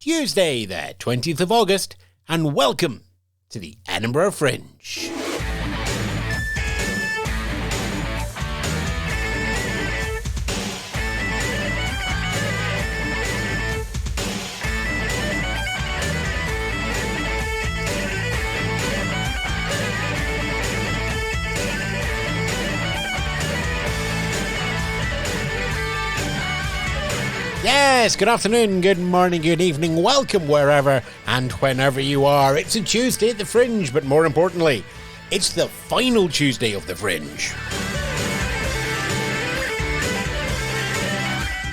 Tuesday, the 20th of August, and welcome to the Edinburgh Fringe. Yes, good afternoon, good morning, good evening, welcome wherever and whenever you are. It's a Tuesday at the Fringe, but more importantly, it's the final Tuesday of the Fringe.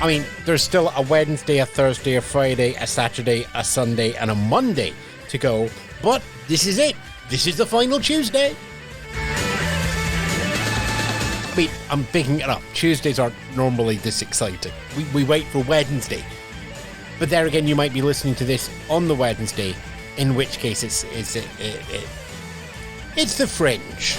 I mean, there's still a Wednesday, a Thursday, a Friday, a Saturday, a Sunday, and a Monday to go, but this is it. This is the final Tuesday. I mean, I'm picking it up. Tuesdays aren't normally this exciting. We wait for Wednesday. But there again, you might be listening to this on the Wednesday, in which case it's the Fringe.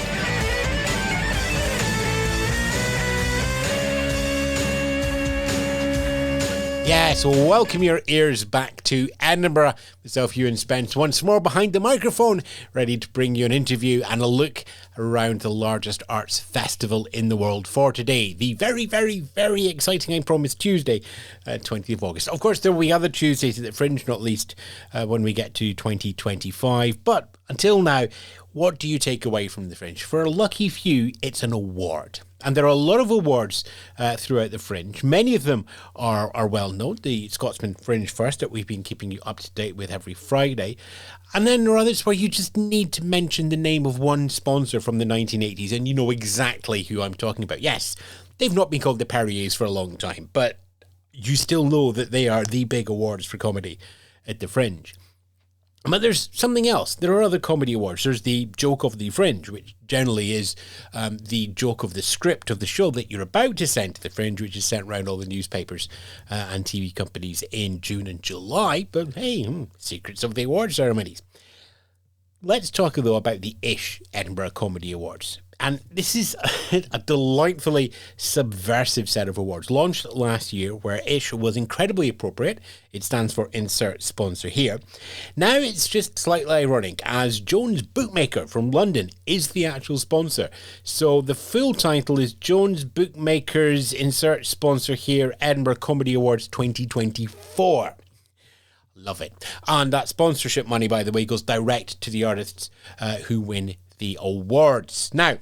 Yes, welcome your ears back to Edinburgh. Myself, Ewan Spence, once more behind the microphone, ready to bring you an interview and a look around the largest arts festival in the world for today. The very, very, very exciting, I promise, Tuesday, 20th of August. Of course, there will be other Tuesdays at the Fringe, not least when we get to 2025. But until now, what do you take away from the Fringe? For a lucky few, it's an award. And there are a lot of awards throughout the Fringe. Many of them are well known. The Scotsman Fringe First that we've been keeping you up to date with every Friday. And then there are others where you just need to mention the name of one sponsor from the 1980s and you know exactly who I'm talking about. Yes, they've not been called the Perriers for a long time, but you still know that they are the big awards for comedy at the Fringe. But there's something else. There are other comedy awards. There's the Joke of the Fringe, which generally is the joke of the script of the show that you're about to send to the Fringe, which is sent around all the newspapers and TV companies in June and July. But hey, secrets of the award ceremonies. Let's talk, though, about the Ish Edinburgh Comedy Awards. And this is a delightfully subversive set of awards launched last year where Ish was incredibly appropriate. It stands for Insert Sponsor Here. Now it's just slightly ironic as Jones Bookmaker from London is the actual sponsor. So the full title is Jones Bookmakers Insert Sponsor Here Edinburgh Comedy Awards 2024. Love it. And that sponsorship money, by the way, goes direct to the artists who win the awards. Now,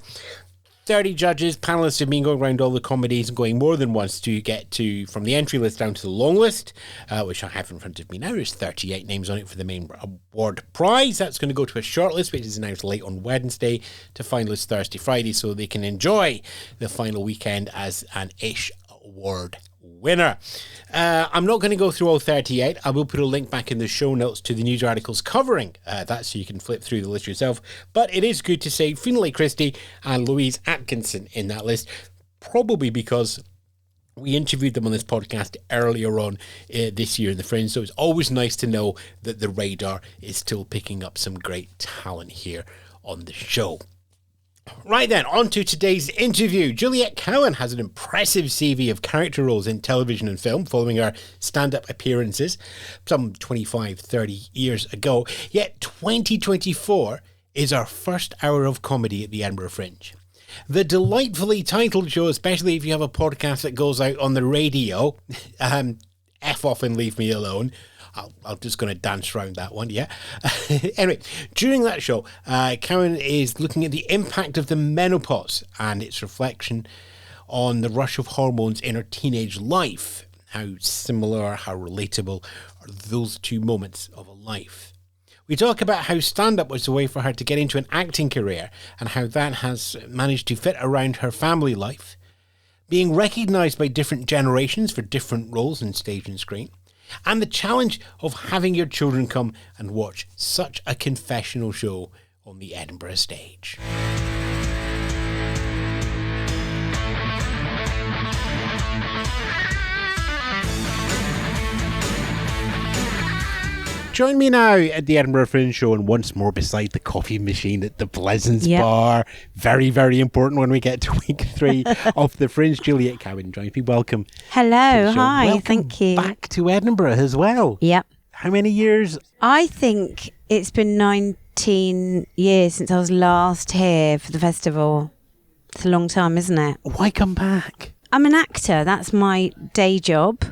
30 judges, panellists have been going around all the comedies and going more than once to get to from the entry list down to the long list, which I have in front of me now. There's 38 names on it for the main award prize. That's going to go to a shortlist, which is announced late on Wednesday, to finalists Thursday, Friday, so they can enjoy the final weekend as an Ish Award winner. I'm not going to go through all 38. I will put a link back in the show notes to the news articles covering that so you can flip through the list yourself. But it is good to say Finlay Christie and Louise Atkinson in that list, probably because we interviewed them on this podcast earlier on this year in the Fringe, so it's always nice to know that the radar is still picking up some great talent here on the show. Right then, on to today's interview. Juliet Cowan has an impressive CV of character roles in television and film following her stand-up appearances some 25, 30 years ago. Yet 2024 is our first hour of comedy at the Edinburgh Fringe. The delightfully titled show, especially if you have a podcast that goes out on the radio, F off and leave me alone. I'm just going to dance around that one, yeah. Anyway, during that show, Cowan is looking at the impact of the menopause and its reflection on the rush of hormones in her teenage life. How similar, how relatable are those two moments of a life. We talk about how stand-up was a way for her to get into an acting career and how that has managed to fit around her family life, being recognised by different generations for different roles in stage and screen, and the challenge of having your children come and watch such a confessional show on the Edinburgh stage. Join me now at the Edinburgh Fringe show and once more beside the coffee machine at the Pleasance Bar. Very, very important when we get to week 3 of the Fringe. Juliet Cowan joins me. Welcome. Hello. Hi. Welcome thank you. Back to Edinburgh as well. Yep. how many years? I think it's been 19 years since I was last here for the festival. It's a long time, isn't it? Why come back? I'm an actor. That's my day job,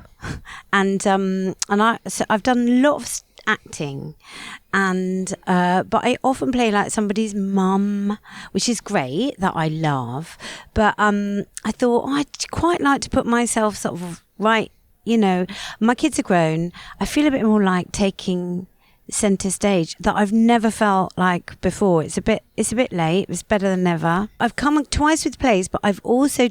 and I've done a lot of acting, and but I often play like somebody's mum, which is great, that I love. But I thought I'd quite like to put myself sort of right. You know, my kids are grown. I feel a bit more like taking centre stage that I've never felt like before. It's a bit late. It's better than never. I've come twice with plays, but I've also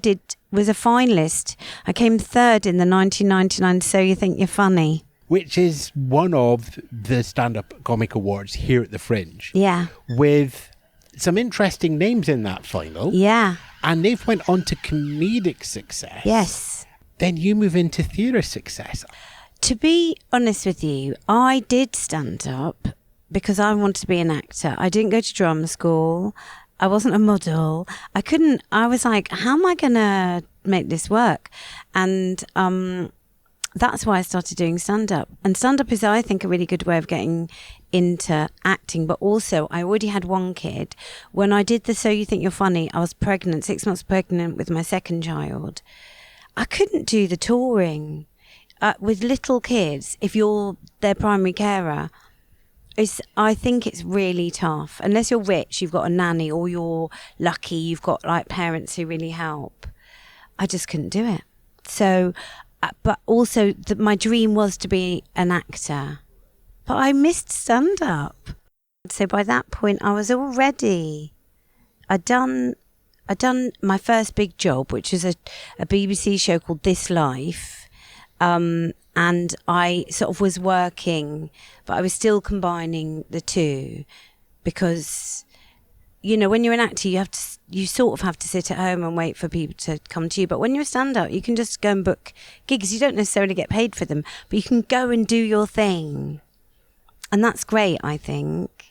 was a finalist. I came third in the 1999 So You Think You're Funny, which is one of the stand-up comic awards here at the Fringe. Yeah. With some interesting names in that final. Yeah. And they've went on to comedic success. Yes. Then you move into theatre success. To be honest with you, I did stand up because I wanted to be an actor. I didn't go to drama school. I wasn't a model. I was like, how am I going to make this work? And that's why I started doing stand-up. And stand-up is, I think, a really good way of getting into acting. But also, I already had one kid. When I did the So You Think You're Funny, I was pregnant, 6 months pregnant with my second child. I couldn't do the touring. With little kids, if you're their primary carer, I think it's really tough. Unless you're rich, you've got a nanny, or you're lucky, you've got like parents who really help. I just couldn't do it. So, but also my dream was to be an actor. But I missed stand-up. So by that point, I was all ready. I'd done my first big job, which was a BBC show called This Life. And I sort of was working, but I was still combining the two because, you know, when you're an actor, you sort of have to sit at home and wait for people to come to you. But when you're a stand-up, you can just go and book gigs. You don't necessarily get paid for them, but you can go and do your thing. And that's great, I think.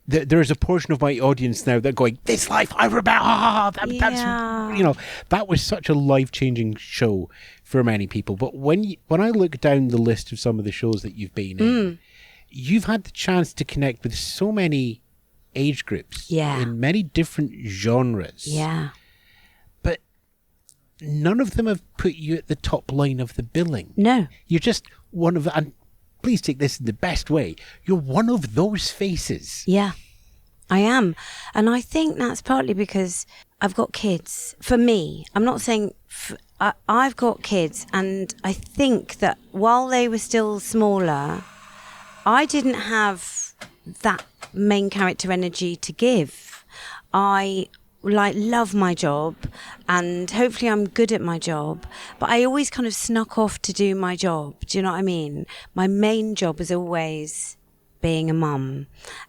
There's a portion of my audience now that are going, This Life, I rebel. That's, you know, that was such a life-changing show for many people. But when I look down the list of some of the shows that you've been in, you've had the chance to connect with so many age groups in many different genres. Yeah. But none of them have put you at the top line of the billing. No. You're just one of the... And please take this in the best way. You're one of those faces. Yeah, I am. And I think that's partly because I've got kids. For me, I'm not saying... I've got kids, and I think that while they were still smaller, I didn't have that main character energy to give. I love my job, and hopefully I'm good at my job, but I always kind of snuck off to do my job. Do you know what I mean? My main job was always being a mum,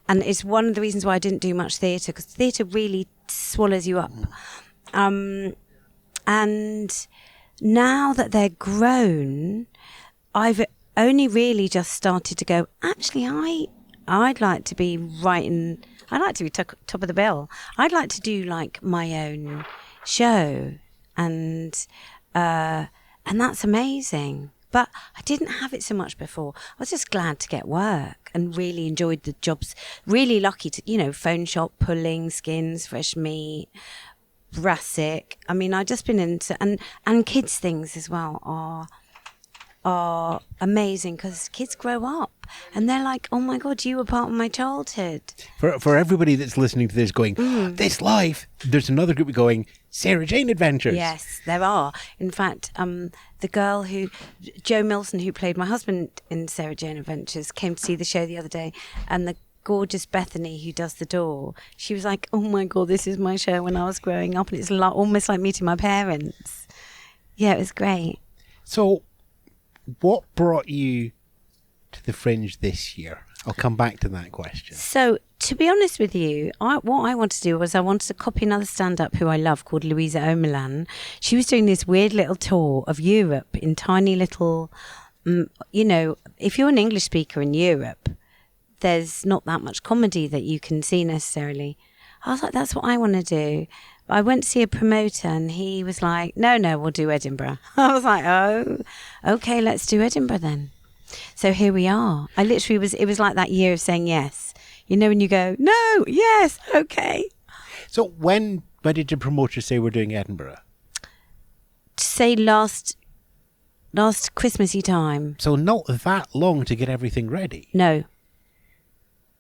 and it's one of the reasons why I didn't do much theatre, because theatre really swallows you up. And now that they're grown, I've only really just started to go, actually, I'd like to be writing... I'd like to be top of the bill. I'd like to do like my own show, and that's amazing. But I didn't have it so much before. I was just glad to get work and really enjoyed the jobs. Really lucky to, you know, phone shop, pulling, skins, fresh meat, brassic. I mean, I've just been into and kids things as well are amazing, because kids grow up and they're like, oh my God, you were part of my childhood. For everybody that's listening to this going, This Life, there's another group going, Sarah Jane Adventures. Yes, there are. In fact, the girl Joe Milson, who played my husband in Sarah Jane Adventures, came to see the show the other day, and the gorgeous Bethany, who does the door, she was like, oh my God, this is my show when I was growing up, and it's almost like meeting my parents. Yeah, it was great. So what brought you to the Fringe this year? I'll come back to that question. So, to be honest with you, what I wanted to do was I wanted to copy another stand-up who I love called Louisa O'Milan. She was doing this weird little tour of Europe in tiny little, you know, if you're an English speaker in Europe, there's not that much comedy that you can see necessarily. I was like, that's what I want to do. I went to see a promoter and he was like, no, we'll do Edinburgh. I was like, oh, okay, let's do Edinburgh then. So here we are. It was like that year of saying yes. You know, when you go, no, yes, okay. So when did your promoter say we're doing Edinburgh? Say last Christmassy time. So not that long to get everything ready. No.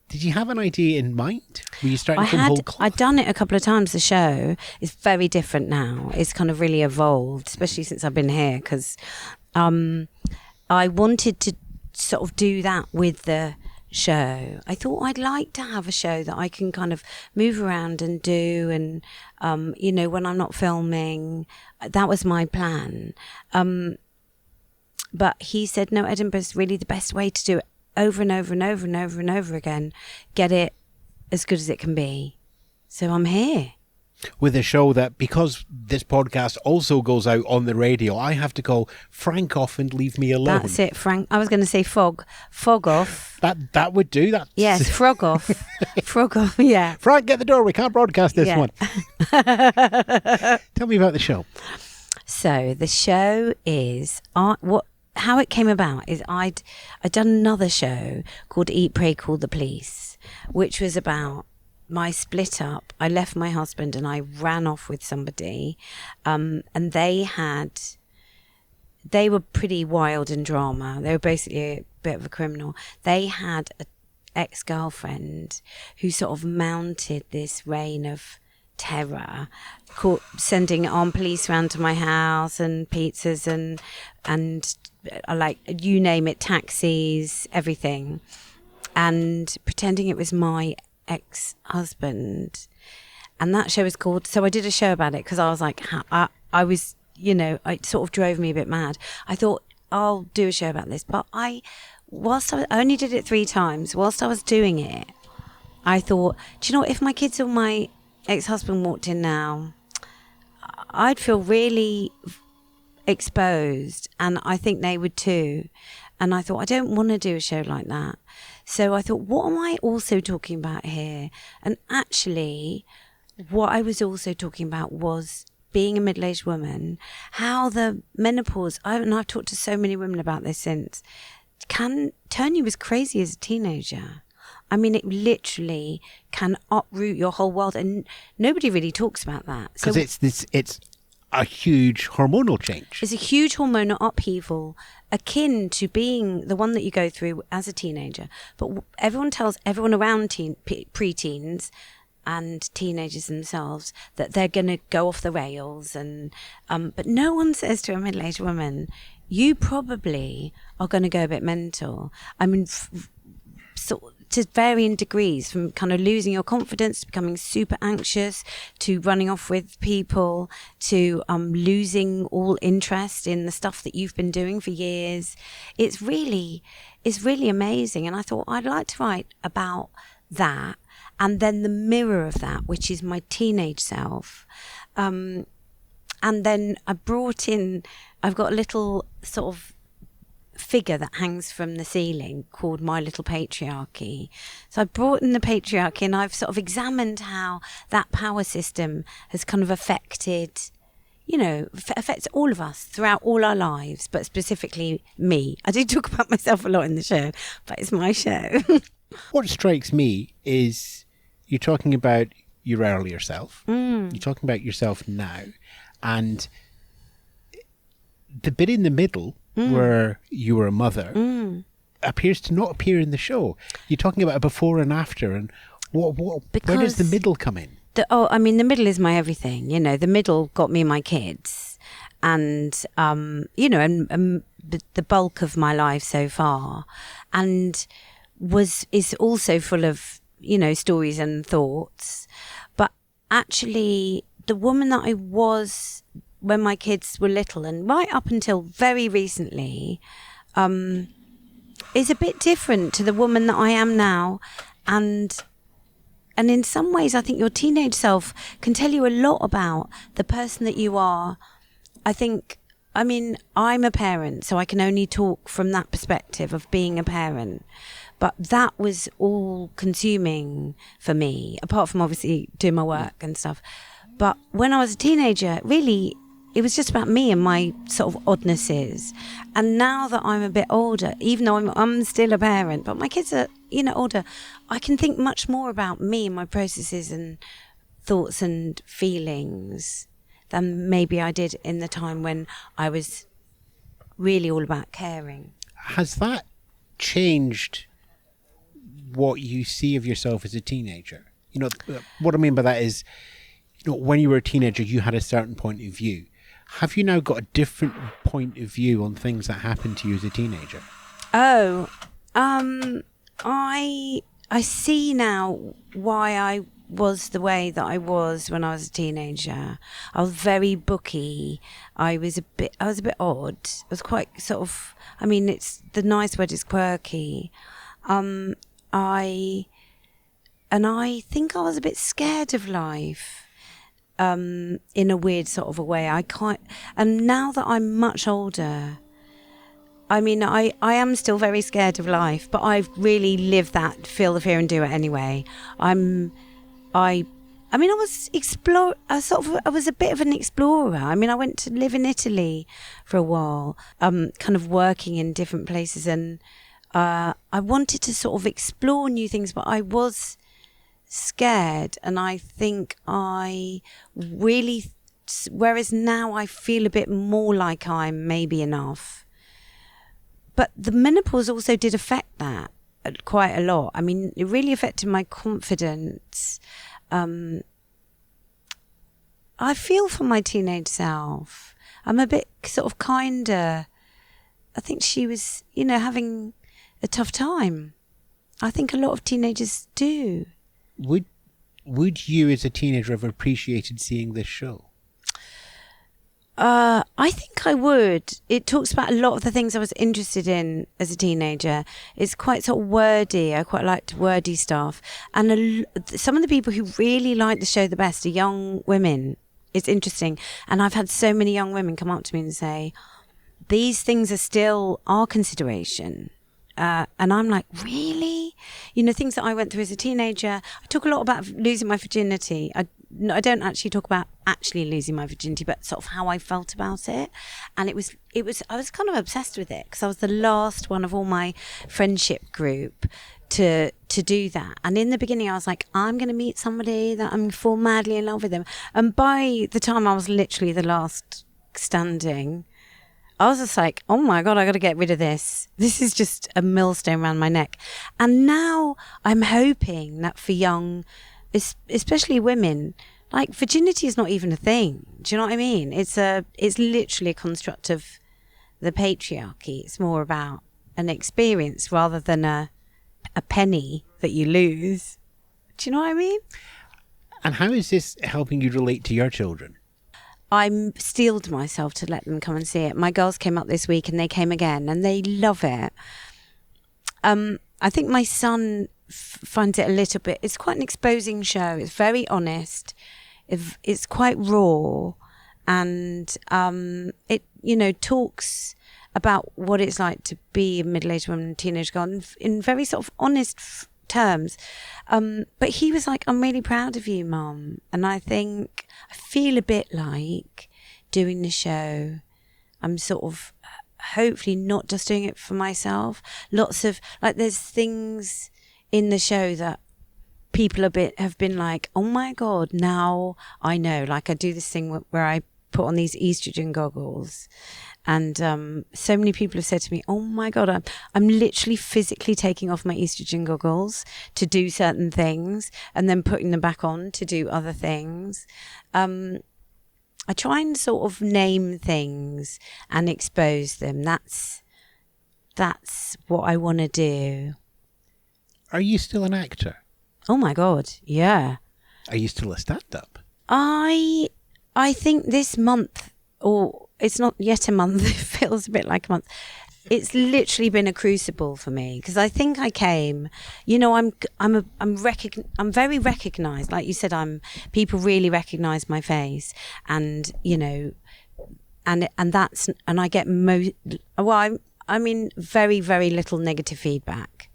Did you have an idea in mind? Were you starting from whole cloth? I'd done it a couple of times. The show is very different now. It's kind of really evolved, especially since I've been here, because I wanted to sort of do that with the show. I thought I'd like to have a show that I can kind of move around and do, and you know, when I'm not filming. That was my plan. But he said, no, Edinburgh's really the best way to do it, over and over and over and over and over again. Get it as good as it can be. So I'm here. With a show that, because this podcast also goes out on the radio, I have to call Frank off and leave me alone. That's it, Frank. I was going to say fog off. That would do that. Yes, frog off. Frog off, yeah. Frank, get the door. We can't broadcast this one. Tell me about the show. So the show is how it came about is I'd done another show called Eat, Pray, Call the Police, which was about my split up. I left my husband and I ran off with somebody, and they were pretty wild in drama. They were basically a bit of a criminal. They had an ex-girlfriend who sort of mounted this reign of terror, sending armed police around to my house and pizzas and like, you name it, taxis, everything, and pretending it was my ex-husband. And that show was called, so I did a show about it because I was like, I was, you know, it sort of drove me a bit mad. I thought, I'll do a show about this, but I only did it 3 times. Whilst I was doing it, I thought, do you know what, if my kids or my ex-husband walked in now, I'd feel really exposed, and I think they would too. And I thought, I don't want to do a show like that. So I thought, what am I also talking about here? And actually, what I was also talking about was being a middle-aged woman, how the menopause, and I've talked to so many women about this since, can turn you as crazy as a teenager. I mean, it literally can uproot your whole world, and nobody really talks about that. Because it's a huge hormonal change. It's a huge hormonal upheaval, akin to being the one that you go through as a teenager. But everyone tells everyone around preteens and teenagers themselves that they're going to go off the rails, and but no one says to a middle-aged woman, you probably are going to go a bit mental. I mean, to varying degrees, from kind of losing your confidence to becoming super anxious to running off with people to losing all interest in the stuff that you've been doing for years. It's really amazing. And I thought I'd like to write about that, and then the mirror of that, which is my teenage self. And then I've got a little sort of figure that hangs from the ceiling called My Little Patriarchy. So I brought in the patriarchy, and I've sort of examined how that power system has kind of affected, you know, affects all of us throughout all our lives, but specifically me. I do talk about myself a lot in the show, but it's my show. What strikes me is you're talking about your earlier self. You're talking about yourself now, and the bit in the middle where you were a mother appears to not appear in the show. You're talking about a before and after, and where does the middle come in? I mean, the middle is my everything. You know, the middle got me my kids, and you know, and the bulk of my life so far, and is also full of, you know, stories and thoughts. But actually, the woman that I was when my kids were little, and right up until very recently, is a bit different to the woman that I am now. And in some ways, I think your teenage self can tell you a lot about the person that you are. I mean, I'm a parent, so I can only talk from that perspective of being a parent. But that was all consuming for me, apart from obviously doing my work and stuff. But when I was a teenager, really, it was just about me and my sort of oddnesses. And now that I'm a bit older, even though I'm still a parent, but my kids are, older, I can think much more about me and my processes and thoughts and feelings than maybe I did in the time when I was really all about caring. Has that changed what you see of yourself as a teenager? What I mean by that is, when you were a teenager, you had a certain point of view. Have you now got a different point of view on things that happened to you as a teenager? Oh, I see now why I was the way that I was when I was a teenager. I was very booky. I was a bit odd. I was quite sort of, it's the nice word is quirky. I think I was a bit scared of life. In a weird sort of a way. And now that I'm much older, I am still very scared of life, but I've really lived that, feel the fear and do it anyway. I was I was a bit of an explorer. I went to live in Italy for a while, kind of working in different places, and I wanted to sort of explore new things, but I was scared, and I think I really, whereas now I feel a bit more like I'm maybe enough. But the menopause also did affect that quite a lot. It really affected my confidence. I feel for my teenage self. I'm a bit sort of kinder. I think she was, having a tough time. I think a lot of teenagers do. Would you as a teenager have appreciated seeing this show? I think I would. It talks about a lot of the things I was interested in as a teenager. It's quite sort of wordy. I quite liked wordy stuff. And some of the people who really like the show the best are young women. It's interesting. And I've had so many young women come up to me and say, these things are still our consideration. And I'm like, really? Things that I went through as a teenager. I talk a lot about losing my virginity. I don't actually talk about actually losing my virginity, but sort of how I felt about it. And I was kind of obsessed with it because I was the last one of all my friendship group to do that. And in the beginning, I was like, I'm going to meet somebody that I'm fall madly in love with them. And by the time I was literally the last standing, I was just like, oh my God, I got to get rid of this. This is just a millstone around my neck. And now I'm hoping that for young, especially women, like virginity is not even a thing. Do you know what I mean? It's literally a construct of the patriarchy. It's more about an experience rather than a penny that you lose. Do you know what I mean? And how is this helping you relate to your children? I steeled myself to let them come and see it. My girls came up this week and they came again and they love it. I think my son finds it a little bit, it's quite an exposing show. It's very honest. It's quite raw, and it talks about what it's like to be a middle-aged woman and teenage girl in very sort of honest terms. But he was like, I'm really proud of you, Mum. And I feel a bit like doing the show, I'm sort of hopefully not just doing it for myself. Lots of, like, there's things in the show that people have been like, oh my God, now I know. Like, I do this thing where I put on these estrogen goggles, and so many people have said to me, oh my God, I'm literally physically taking off my estrogen goggles to do certain things and then putting them back on to do other things. I try and sort of name things and expose them. That's what I want to do. Are you still an actor? Oh my God, yeah. Are you still a stand-up? I think this month, or it's not yet a month, it feels a bit like a month. It's literally been a crucible for me, because I think I came, I'm very recognized. Like you said, people really recognize my face, and and I get very, very little negative feedback.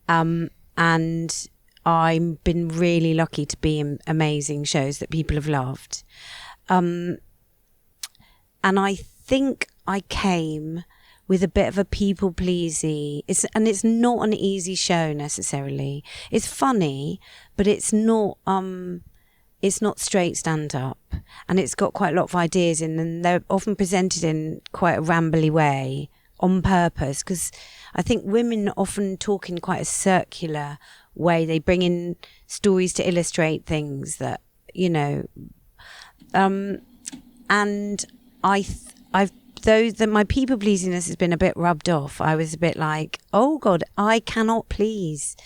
And I've been really lucky to be in amazing shows that people have loved. And I think I came with a bit of a people pleasy. It's not an easy show necessarily. It's funny, but it's not straight stand up, and it's got quite a lot of ideas in, and they're often presented in quite a rambly way on purpose, because I think women often talk in quite a circular way. They bring in stories to illustrate things that, you know, and my people pleasiness has been a bit rubbed off. I was a bit like, oh God, I cannot please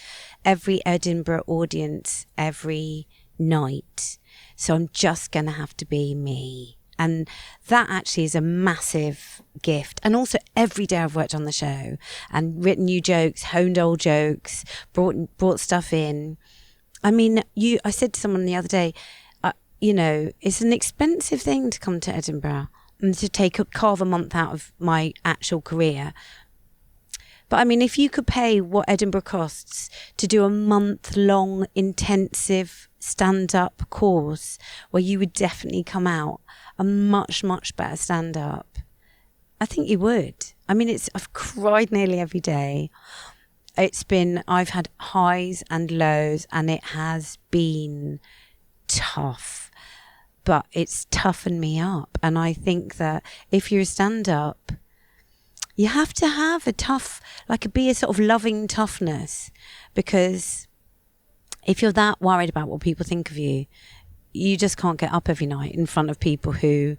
every Edinburgh audience every night. So I'm just going to have to be me. And that actually is a massive gift. And also every day I've worked on the show and written new jokes, honed old jokes, brought stuff in. I mean, I said to someone the other day, you know, it's an expensive thing to come to Edinburgh and to carve a month out of my actual career. But I mean, if you could pay what Edinburgh costs to do a month-long intensive stand-up course where you would definitely come out a much, much better stand-up, I think you would. I mean, I've cried nearly every day. I've had highs and lows, and it has been tough, but it's toughened me up. And I think that if you're a stand-up, you have to have be a sort of loving toughness, because if you're that worried about what people think of you, you just can't get up every night in front of people who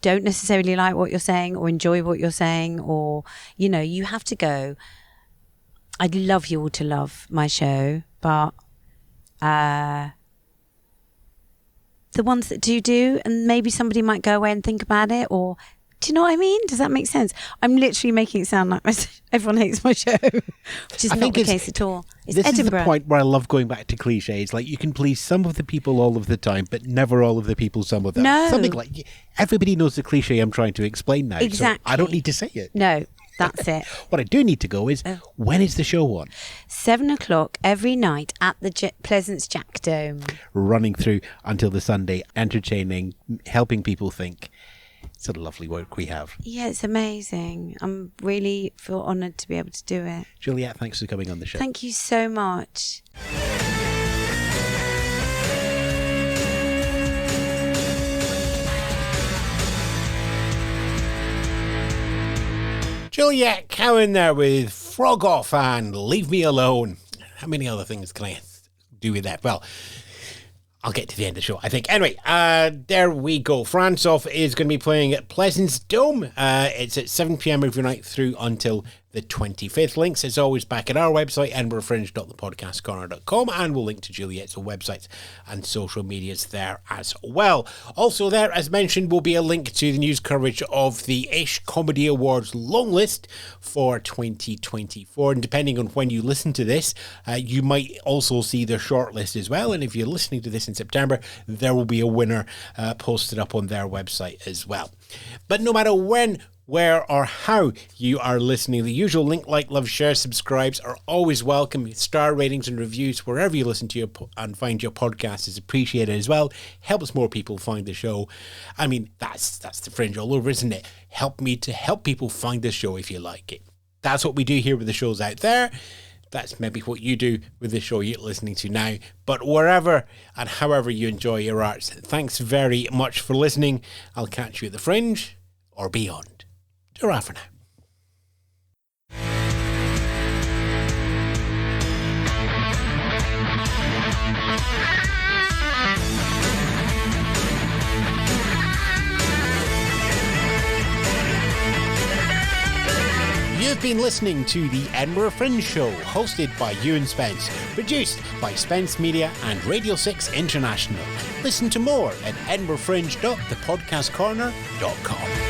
don't necessarily like what you're saying or enjoy what you're saying, or, you know, you have to go. I'd love you all to love my show, but the ones that do, and maybe somebody might go away and think about it, or do you know what I mean? Does that make sense? I'm literally making it sound like everyone hates my show, which is not the case at all. It's this Edinburgh. Is the point where I love going back to cliches. Like, you can please some of the people all of the time, but never all of the people some of them. No. Something like, everybody knows the cliche I'm trying to explain now. Exactly. So I don't need to say it. No, that's it. What I do need to go is, when is the show on? 7:00 every night at the Pleasance Jack Dome. Running through until the Sunday, entertaining, helping people think. It's a lovely work we have. Yeah, it's amazing. I'm really feel honoured to be able to do it. Juliet, thanks for coming on the show. Thank you so much. Juliet Cowan there with Frog Off and Leave Me Alone. How many other things can I do with that? Well, I'll get to the end of the show, I think. Anyway, there we go. Francoff is going to be playing at Pleasance Dome. It's at 7 p.m. every night through until the 25th. Links, as always, back at our website, edinburghfringe.thepodcastcorner.com, and we'll link to Juliet's websites and social medias there as well. Also there, as mentioned, will be a link to the news coverage of the Ish Comedy Awards long list for 2024. And depending on when you listen to this, you might also see the shortlist as well. And if you're listening to this in September, there will be a winner posted up on their website as well. But no matter when, where or how you are listening, the usual link, like, love, share, subscribes are always welcome. Star ratings and reviews wherever you listen to and find your podcast is appreciated as well. Helps more people find the show. I mean, that's the Fringe all over, isn't it? Help me to help people find the show if you like it. That's what we do here with the shows out there. That's maybe what you do with the show you're listening to now. But wherever and however you enjoy your arts, thanks very much for listening. I'll catch you at the Fringe or beyond. Ta-ra for now. You've been listening to the Edinburgh Fringe Show, hosted by Ewan Spence, produced by Spence Media and Radio 6 International. Listen to more at edinburghfringe.thepodcastcorner.com.